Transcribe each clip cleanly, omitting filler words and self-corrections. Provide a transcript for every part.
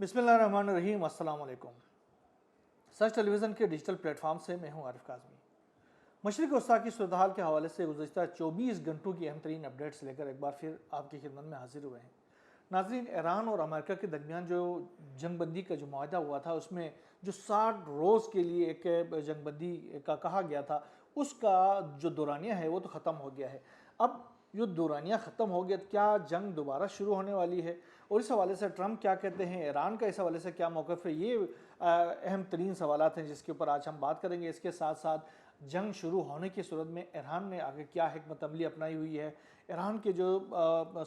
बिस्मिल्लाहिर्रहमानिर्रहीम, अस्सलाम वालेकुम। सच टेलीविज़न के डिजिटल प्लेटफॉर्म से मैं हूं आरिफ काज़मी। मशरिक़ वस्ता की सूरत हाल के हवाले से गुज़श्ता 24 घंटों की अहम तरीन अपडेट्स लेकर एक बार फिर आपकी खिदमत में हाजिर हुए हैं। नाज़रीन, ईरान और अमेरिका के दरमियान जो जंगबंदी का जो मुआहदा हुआ था, उसमें जो 60 रोज़ के लिए एक जंगबंदी का कहा गया था, उसका जो दौरानिया है वो तो ख़त्म हो गया है। अब जो दौरानिया ख़त्म हो गया, क्या जंग दोबारा शुरू होने वाली है? और इस हवाले से ट्रंप क्या कहते हैं, ईरान का इस हवाले से क्या मौक़िफ़ है, ये अहम तरीन सवालात हैं जिसके ऊपर आज हम बात करेंगे। इसके साथ साथ जंग शुरू होने की सूरत में ईरान ने आगे क्या हिकमत अमली अपनाई हुई है, ईरान के जो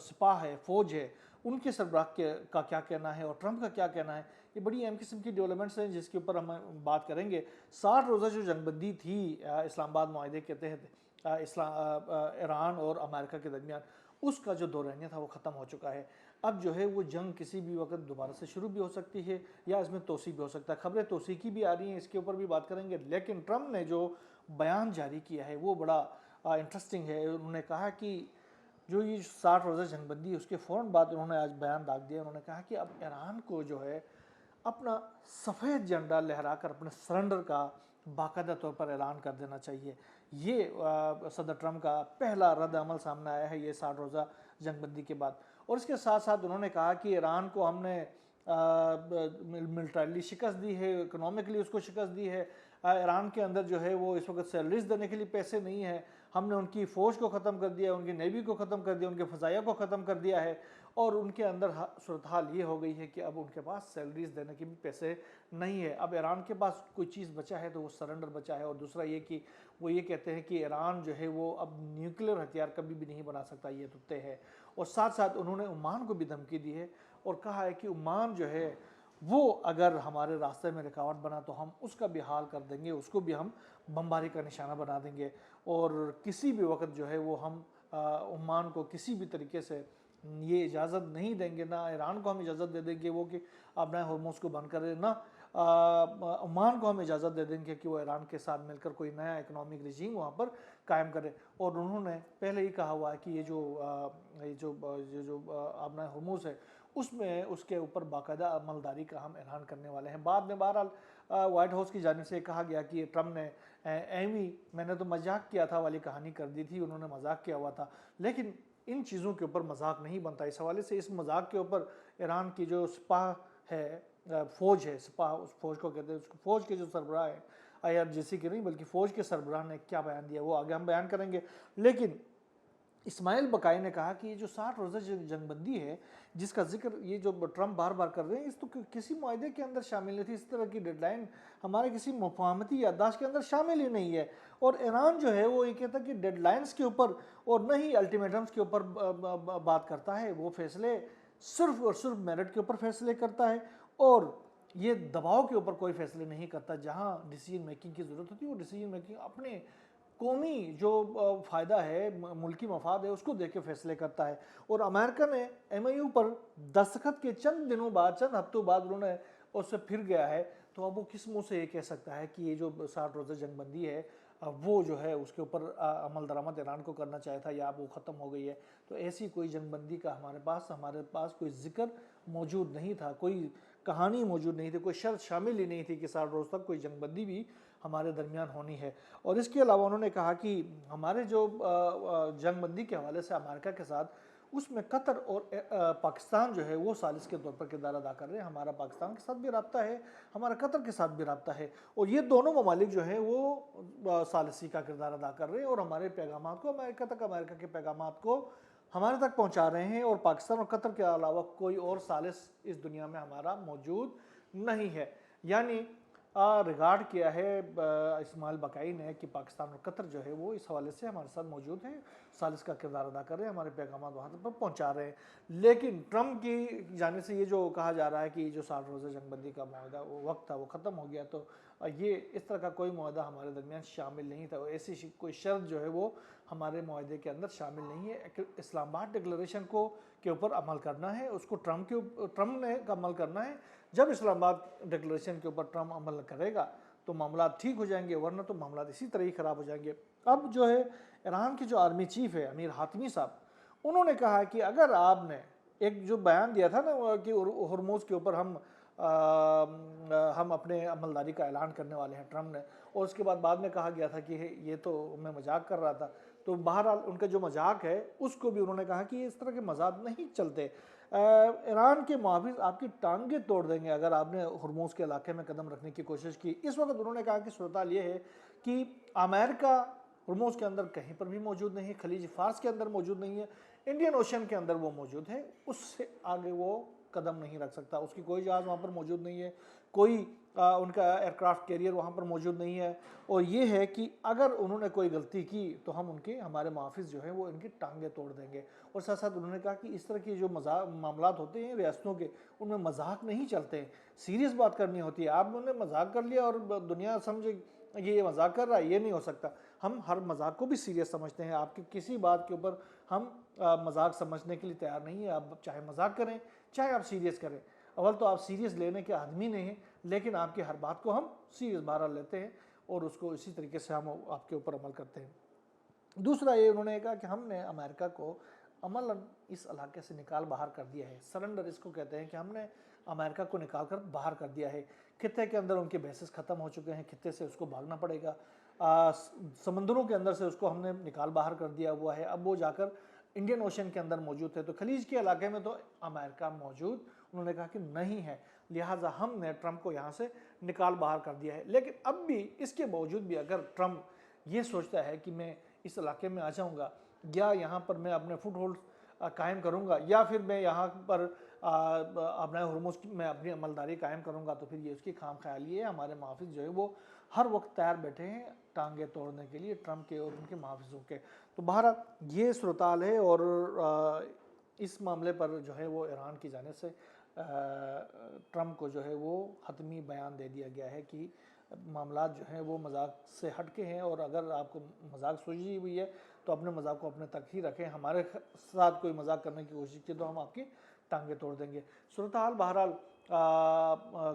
सिपाह है, फ़ौज है, उनके सरबराह का क्या कहना है और ट्रंप का क्या कहना है। ये बड़ी अहम किस्म की डेवलपमेंट्स हैं जिसके ऊपर हम बात करेंगे। 60 रोज़ा जो जंगबंदी थी इस्लामाबाद मुआहदे के तहत ईरान और अमेरिका के दरमियान, उसका जो दौरानिया था वो ख़त्म हो चुका है। अब जो है वो जंग किसी भी वक्त दोबारा से शुरू भी हो सकती है या इसमें तोसी भी हो सकता है। खबरें तोसी की भी आ रही हैं, इसके ऊपर भी बात करेंगे। लेकिन ट्रंप ने जो बयान जारी किया है वो बड़ा इंटरेस्टिंग है। उन्होंने कहा कि जो ये 60 रोज़ा जंगबंदी है उसके फ़ौरन बाद उन्होंने आज बयान दाग दिया। उन्होंने कहा कि अब ईरान को जो है अपना सफ़ेद झंडा लहराकर अपने सरेंडर का बाकायदा तौर पर ऐलान कर देना चाहिए। ये सदर ट्रंप का पहला रद्द अमल सामने आया है ये 60 रोज़ा जंगबंदी के बाद। और इसके साथ साथ उन्होंने कहा कि ईरान को हमने मिलिटरीली शिकस्त दी है, इकोनॉमिकली उसको शिकस्त दी है। ईरान के अंदर जो है वो इस वक्त सैलरीज देने के लिए पैसे नहीं है। हमने उनकी फ़ौज को ख़त्म कर दिया, उनकी नेवी को ख़त्म कर दिया, उनके फ़ज़ाइया को ख़त्म कर दिया है। और उनके अंदर सूरत हाल ये हो गई है कि अब उनके पास सैलरीज देने के भी पैसे नहीं है। अब ईरान के पास कोई चीज़ बचा है तो वो सरेंडर बचा है। और दूसरा ये कि वो ये कहते हैं कि ईरान जो है वो अब न्यूक्लियर हथियार कभी भी नहीं बना सकता, ये तो तय है। और साथ साथ उन्होंने ओमान को भी धमकी दी है और कहा है कि ओमान जो है वो अगर हमारे रास्ते में रुकावट बना तो हम उसका भी हाल कर देंगे, उसको भी हम बमबारी का निशाना बना देंगे। और किसी भी वक्त जो है वो हम ओमान को किसी भी तरीके से ये इजाज़त नहीं देंगे, ना ईरान को हम इजाज़त दे देंगे वो कि अपना हॉर्मोज़ को बंद करें, ना ओमान को हम इजाज़त दे देंगे कि वो ईरान के साथ मिलकर कोई नया इकोनॉमिक रजीम वहाँ पर कायम करे। और उन्होंने पहले ही कहा हुआ है कि ये जो अपना हॉर्मोज़ है उसमें उसके ऊपर बाकायदा अमलदारी का हम ऐलान करने वाले हैं। बाद में बहरहाल वाइट हाउस की जानिब से कहा गया कि ट्रंप ने एवी मैंने तो मजाक किया था वाली कहानी कर दी थी, उन्होंने मजाक किया हुआ था। लेकिन इन चीज़ों के ऊपर मजाक नहीं बनता। इस हवाले से इस मजाक के ऊपर ईरान की जो सिपाह है, फ़ौज है, सिपाह उस फ़ौज को कहते हैं, उसको फ़ौज के जो सरबराह है, IRGC के नहीं बल्कि फ़ौज के सरबराह ने क्या बयान दिया वो आगे हम बयान करेंगे। लेकिन इस्माइल बकाई ने कहा कि ये जो 60 रोज़ा जंगबंदी है जिसका जिक्र ये जो ट्रंप बार बार कर रहे हैं, इस तो किसी मुआहदे के अंदर शामिल नहीं थी। इस तरह की डेडलाइन हमारे किसी मुफाहमती याददाश्त के अंदर शामिल ही नहीं है। और ईरान जो है वो ये कहता है कि डेडलाइंस के ऊपर और न ही अल्टीमेटम्स के ऊपर बात करता है। वो फैसले सिर्फ और सिर्फ मेरिट के ऊपर फैसले करता है और ये दबाव के ऊपर कोई फैसले नहीं करता। जहाँ डिसीजन मेकिंग की ज़रूरत होती है वो डिसीजन मेकिंग अपने कौमी जो फ़ायदा है, मुल्की मफाद है, उसको देख के फैसले करता है। और अमेरिका ने MOU पर दस्तखत के चंद दिनों बाद, चंद हफ्तों बाद उन्होंने उससे फिर गया है। तो अब वो किस मुँह से ये कह सकता है कि ये जो 60 रोज़ा जंगबंदी है वो जो है उसके ऊपर अमल दरामद ईरान को करना चाहिए था या अब वो ख़त्म हो गई है। तो ऐसी कोई जंगबंदी का हमारे पास कोई जिक्र मौजूद नहीं था, कोई कहानी मौजूद नहीं थी, कोई शर्त शामिल ही नहीं थी कि 60 रोज़ तक कोई जंगबंदी भी हमारे दरमियान होनी है। और इसके अलावा उन्होंने कहा कि हमारे जो जंगबंदी के हवाले से अमेरिका के साथ, उसमें कतर और पाकिस्तान जो है वो सालिस के तौर पर किरदार अदा कर रहे हैं। हमारा पाकिस्तान के साथ भी रब्ता है, हमारा कतर के साथ भी रब्ता है। और ये दोनों ममालिक जो हैं वो सालिसी का किरदार अदा कर रहे हैं और हमारे पैगाम को अमेरिका तक, अमेरिका के पैगाम को हमारे तक पहुँचा रहे हैं। और पाकिस्तान और कतर के अलावा कोई और सालिस इस दुनिया में हमारा मौजूद नहीं है। यानी रिगार्ड किया है इस्माइल बकाई ने कि पाकिस्तान और कतर जो है वो इस हवाले से हमारे साथ मौजूद है, सालिस का किरदार अदा कर रहे हैं, हमारे पैगाम वहाँ पर पहुँचा रहे हैं। लेकिन ट्रंप की जाने से ये जो कहा जा रहा है कि जो 60 रोज़ा जंगबंदी का मुआहदा वो वक्त था वो ख़त्म हो गया, तो ये इस तरह का कोई मुआहदा हमारे दरमियान शामिल नहीं था। ऐसी कोई शर्त जो है वो हमारे मुआहदे के अंदर शामिल नहीं है। इस्लामाबाद डिक्लेरेशन को के ऊपर अमल करना है, उसको ट्रंप ने अमल करना है। जब इस्लामाबाद डिक्लेरेशन के ऊपर ट्रंप अमल करेगा तो मामला ठीक हो जाएंगे, वरना तो मामला इसी तरह ही ख़राब हो जाएंगे। अब जो है ईरान के जो आर्मी चीफ है अमीर हातमी साहब, उन्होंने कहा कि अगर आपने एक जो बयान दिया था ना कि हुर्मुज़ के ऊपर हम हम अपने अमलदारी का ऐलान करने वाले हैं, ट्रम्प ने। और उसके बाद में कहा गया था कि ये तो मैं मजाक कर रहा था। तो बहरहाल उनका जो मजाक है उसको भी उन्होंने कहा कि इस तरह के मजाक नहीं चलते। ईरान के मुहाफिज आपकी टांगें तोड़ देंगे अगर आपने हुर्मुज़ के इलाके में कदम रखने की कोशिश की। इस वक्त उन्होंने कहा कि सूरत ये है कि अमेरिका हुर्मुज़ के अंदर कहीं पर भी मौजूद नहीं है, खलीज फार्स के अंदर मौजूद नहीं है, इंडियन ओशन के अंदर वो मौजूद है, उससे आगे वो कदम नहीं रख सकता। उसकी कोई जहाज़ वहाँ पर मौजूद नहीं है, कोई उनका एयरक्राफ्ट कैरियर वहाँ पर मौजूद नहीं है। और ये है कि अगर उन्होंने कोई गलती की तो हम हमारे मुहाफिज जो हैं वो इनकी टांगें तोड़ देंगे। और साथ साथ उन्होंने कहा कि इस तरह की जो मामलात होते हैं रियासतों के, उनमें मजाक नहीं चलते हैं, सीरियस बात करनी होती है। आपने मजाक कर लिया और दुनिया समझे ये मजाक कर रहा है, ये नहीं हो सकता। हम हर मजाक को भी सीरियस समझते हैं। आपकी किसी बात के ऊपर हम मजाक समझने के लिए तैयार नहीं है। आप चाहे मजाक करें, चाहे आप सीरियस करें। अव्वल तो आप सीरियस लेने के आदमी नहीं हैं, लेकिन आपकी हर बात को हम सीरियस बहरहाल लेते हैं और उसको इसी तरीके से हम आपके ऊपर अमल करते हैं। दूसरा ये उन्होंने कहा कि हमने अमेरिका को अमलन इस इलाके से निकाल बाहर कर दिया है। सरेंडर इसको कहते हैं कि हमने अमेरिका को निकाल कर बाहर कर दिया है। खित्ते के अंदर उनके बेसिस ख़त्म हो चुके हैं, खित्ते से उसको भागना पड़ेगा। समंदरों के अंदर से उसको हमने निकाल बाहर कर दिया हुआ है। अब वो जाकर इंडियन ओशन के अंदर मौजूद है। तो खलीज के इलाके में तो अमेरिका मौजूद, उन्होंने कहा कि नहीं है, लिहाजा हमने ट्रंप को यहाँ से निकाल बाहर कर दिया है। लेकिन अब भी इसके बावजूद भी अगर ट्रंप ये सोचता है कि मैं इस इलाके में आ जाऊँगा या यहाँ पर मैं अपने फुट होल्ड कायम करूँगा या फिर मैं यहाँ पर अपना हुर्मुज़ में अपनी अमलदारी कायम करूँगा, तो फिर ये उसकी खाम ख्याली है। हमारे मुहाफिज जो है वो हर वक्त तैयार बैठे हैं टांगे तोड़ने के लिए ट्रंप के और उनके मुहाफिजों के। तो बहरहाल ये सूरत-हाल है और इस मामले पर जो है वो ईरान की जानिब से ट्रंप को जो है वो हतमी बयान दे दिया गया है कि मामला जो हैं वो मजाक से हट के हैं और अगर आपको मजाक सूझी हुई है तो अपने मजाक को अपने तक ही रखें। हमारे साथ कोई मजाक करने की कोशिश की तो हम आपकी टांगे तोड़ देंगे। सूरत हाल बहरहाल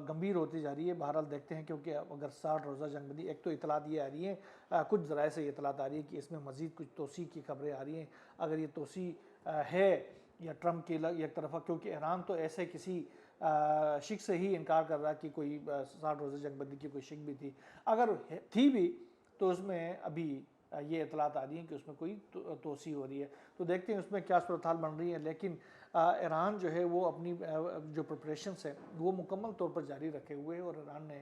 गंभीर होती जा रही है। बहरहाल देखते हैं, क्योंकि अगर 60 रोज़ा जंगबंदी, एक तो इतलात ये आ रही है, कुछ ज़राए से इतलात आ रही है कि इसमें मज़ीद कुछ तोसी की खबरें आ रही हैं। अगर ये तोसी है या ट्रंप की एक तरफा, क्योंकि ईरान तो ऐसे किसी शिक से ही इनकार कर रहा कि कोई 60 रोज़ा जंगबंदी की कोई शिक भी थी। अगर थी भी तो उसमें अभी ये इतलात आ रही है कि उसमें कोई तोसी हो रही है। तो देखते हैं उसमें क्या सूरत हाल बन रही है। लेकिन ईरान जो है वो अपनी जो प्रिपरेशंस है वो मुकम्मल तौर पर जारी रखे हुए है और ईरान ने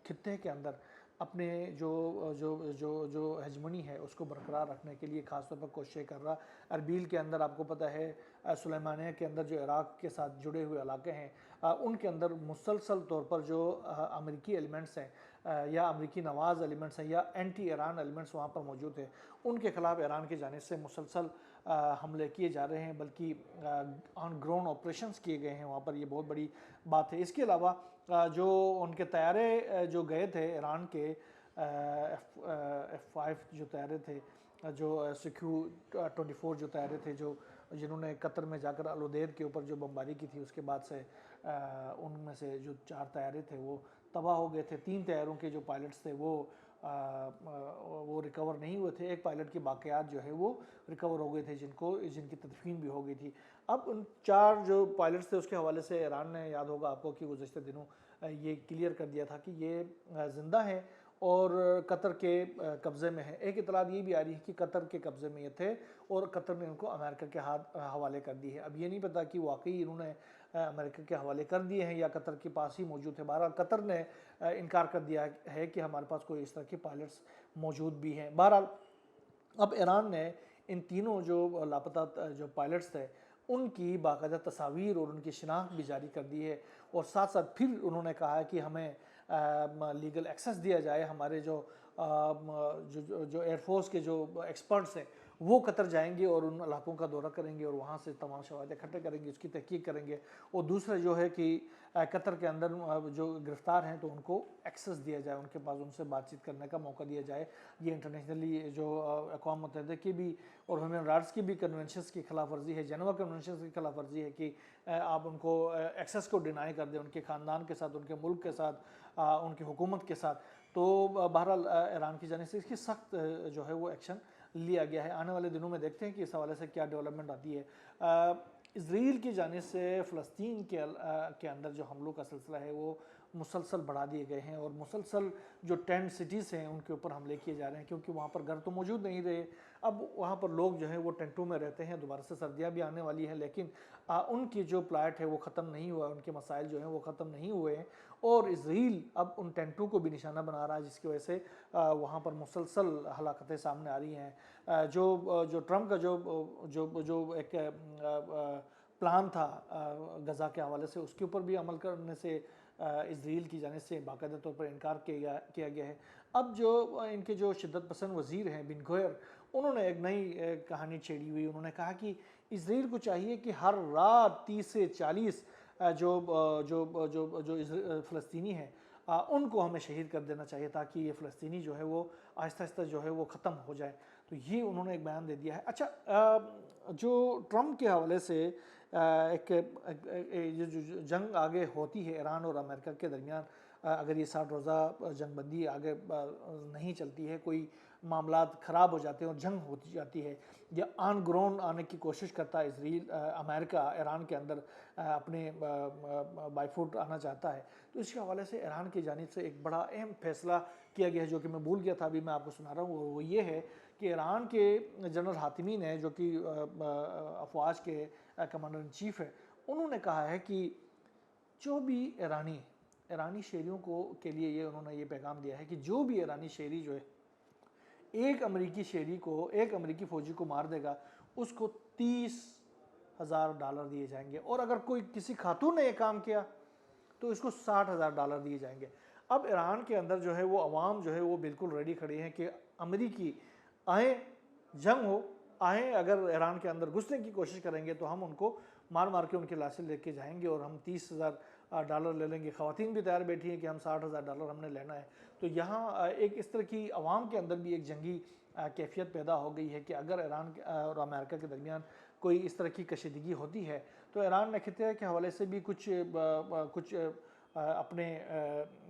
खित्ते के अंदर अपने जो जो जो जो हेजमनी है उसको बरकरार रखने के लिए ख़ास तौर पर कोशिशें कर रहा। अरबील के अंदर आपको पता है, सुलेमानिया के अंदर जो इराक़ के साथ जुड़े हुए इलाके हैं, उनके अंदर मुसलसल तौर पर जो अमेरिकी एलिमेंट्स हैं या अमेरिकी नवाज़ एलिमेंट्स हैं या एंटी ईरान एलिमेंट्स वहाँ पर मौजूद हैं, उनके ख़िलाफ़ ईरान की जानिब से मुसलसल हमले किए जा रहे हैं, बल्कि ऑन ग्राउंड ऑपरेशंस किए गए हैं वहाँ पर। ये बहुत बड़ी बात है। इसके अलावा जो उनके तैयारे जो गए थे ईरान के F-5 जो तैयारे थे, जो CQ-24 जो तैयारे थे, जो जिन्होंने कतर में जाकर अल उदेद के ऊपर जो बमबारी की थी, उसके बाद से उनमें से जो 4 तैयारे थे वो तबाह हो गए थे। 3 तैयारों के जो पायलट्स थे वो रिकवर नहीं हुए थे। एक पायलट की बाक़ियात जो है वो रिकवर हो गए थे, जिनकी तदफीन भी हो गई थी। अब उन 4 जो पायलट्स थे उसके हवाले से ईरान ने, याद होगा आपको, कि गुज़श्ते दिनों ये क्लियर कर दिया था कि ये ज़िंदा हैं और कतर के कब्ज़े में है। एक इतलात ये भी आ रही है कि कतर के कब्ज़े में ये थे और कतर ने उनको अमेरिका के हवाले कर दी है। अब ये नहीं पता कि वाकई इन्होंने अमेरिका के हवाले कर दिए हैं या कतर के पास ही मौजूद थे। बहरहाल कतर ने इनकार कर दिया है कि हमारे पास कोई इस तरह के पायलट्स मौजूद भी हैं। बहरहाल अब ईरान ने इन तीनों जो लापता जो पायलट्स थे उनकी बाकायदा तस्वीर और उनकी शिनाख्त भी जारी कर दी है और साथ साथ फिर उन्होंने कहा है कि हमें लीगल एक्सेस दिया जाए। हमारे जो एयरफोर्स के जो एक्सपर्ट्स हैं वो कतर जाएंगे और उन इलाकों का दौरा करेंगे और वहाँ से तमाम शवाहिद इकट्ठे करेंगे, उसकी तहकीक करेंगे। और दूसरा जो है कि कतर के अंदर जो गिरफ़्तार हैं तो उनको एक्सेस दिया जाए, उनके पास उनसे बातचीत करने का मौका दिया जाए। ये इंटरनेशनली जो अक़वाम मुत्तहिदा की भी और ह्यूमन राइट्स की भी कन्वेंशंस की खिलाफ वर्जी है, जेनेवा कन्वेंशन की खिलाफ वर्जी है कि आप उनको एक्सेस को डिनाई कर दें, उनके ख़ानदान के साथ, उनके मुल्क के साथ, उनकी हुकूमत के साथ। तो बहरहाल ईरान की जानिब से इसकी सख्त जो है वो एक्शन लिया गया है। आने वाले दिनों में देखते हैं कि इस हवाले से क्या डेवलपमेंट आती है। इसराइल की जानिब से फ़लस्तीन के अंदर जो हमलों का सिलसिला है वो मुसलसल बढ़ा दिए गए हैं, और मुसलसल जो टेंट सिटीज़ हैं उनके ऊपर हमले किए जा रहे हैं, क्योंकि वहाँ पर घर तो मौजूद नहीं रहे। अब वहाँ पर लोग जो हैं वो टेंटों में रहते हैं। दोबारा से सर्दियाँ भी आने वाली हैं, लेकिन उनकी जो प्लाट है वो ख़त्म नहीं हुआ, उनके मसाइल जो हैं वो ख़त्म नहीं हुए हैं, और इसराइल अब उन टेंटों को भी निशाना बना रहा है, जिसकी वजह से वहाँ पर मुसलसल हलाकतें सामने आ रही हैं। जो ट्रंप का जो एक प्लान था गज़ा के हवाले से, उसके ऊपर भी अमल करने से इसराइल की जानिब से बाकायदा तौर पर इनकार किया गया है। अब जो इनके जो शिद्दत पसंद वज़ीर हैं बिन गौर, उन्होंने एक नई कहानी छेड़ी हुई। उन्होंने कहा कि इसराइल को चाहिए कि हर रात 30 से 40 जो फ़लस्तीनी हैं उनको हमें शहीद कर देना चाहिए, ताकि ये फ़लस्तीनी जो है वो आहिस्ता आहिस्ता जो है वो ख़त्म हो जाए। तो ये उन्होंने एक बयान दे दिया है। अच्छा, जो ट्रंप के हवाले से ये जो जंग आगे होती है ईरान और अमेरिका के दरमियान, अगर ये 60 रोज़ा जंगबंदी आगे नहीं चलती है, कोई मामलात ख़राब हो जाते हैं और जंग होती जाती है, या ऑन ग्राउंड आने की कोशिश करता है इसराइल, अमेरिका ईरान के अंदर अपने बाईफुट आना चाहता है, तो इसके हवाले से ईरान की जानिब से एक बड़ा अहम फैसला किया गया है, जो कि मैं भूल गया था, अभी मैं आपको सुना रहा हूँ। वो ये है कि ईरान के जनरल हातिमी ने, जो कि अफवाज के कमांडर इन चीफ है, उन्होंने कहा है कि जो भी ईरानी शहरियों को के लिए ये उन्होंने ये पैगाम दिया है कि जो भी ईरानी शहरी जो है एक अमेरिकी फ़ौजी को मार देगा, उसको $30,000 दिए जाएंगे, और अगर कोई किसी खातून ने ये काम किया तो इसको $60,000 दिए जाएंगे। अब ईरान के अंदर जो है वो अवाम जो है वो बिल्कुल रेडी खड़ी है कि अमेरिकी आए, जंग हो, आए, अगर ईरान के अंदर घुसने की कोशिश करेंगे तो हम उनको मार मार के उनकी लाशें लेके जाएंगे, और हम $30,000 ले लेंगे। ख़वातीन भी तैयार बैठी हैं कि हम $60,000 हमने लेना है। तो यहाँ एक इस तरह की आवाम के अंदर भी एक जंगी कैफियत पैदा हो गई है कि अगर ईरान और अमेरिका के दरमियान कोई इस तरह की कशीदगी होती है, तो ईरान ने खिते के हवाले से भी कुछ अपने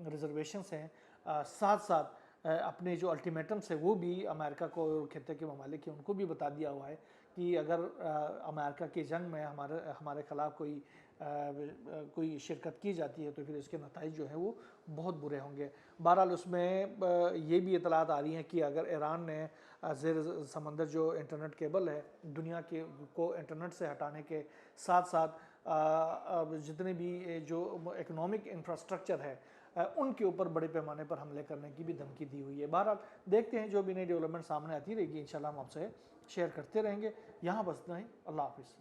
रिजर्वेशंस हैं, साथ साथ अपने जो अल्टीमेटम्स है वो भी अमेरिका को और खिते के ममालिक हैं उनको भी बता दिया हुआ है कि अगर अमेरिका की जंग में हमारे ख़िलाफ़ कोई शिरकत की जाती है तो फिर इसके नताइज जो है वो बहुत बुरे होंगे। बहरहाल उसमें ये भी इतलात आ रही हैं कि अगर ईरान ने ज़ेर समंदर जो इंटरनेट केबल है दुनिया के को इंटरनेट से हटाने के साथ साथ जितने भी जो इकोनॉमिक इंफ्रास्ट्रक्चर है उनके ऊपर बड़े पैमाने पर हमले करने की भी धमकी दी हुई है। बहरहाल देखते हैं, जो भी नई डेवलपमेंट सामने आती रहेगी इंशाल्लाह हम आपसे शेयर करते रहेंगे। यहाँ बस इतना ही। अल्लाह हाफिज़।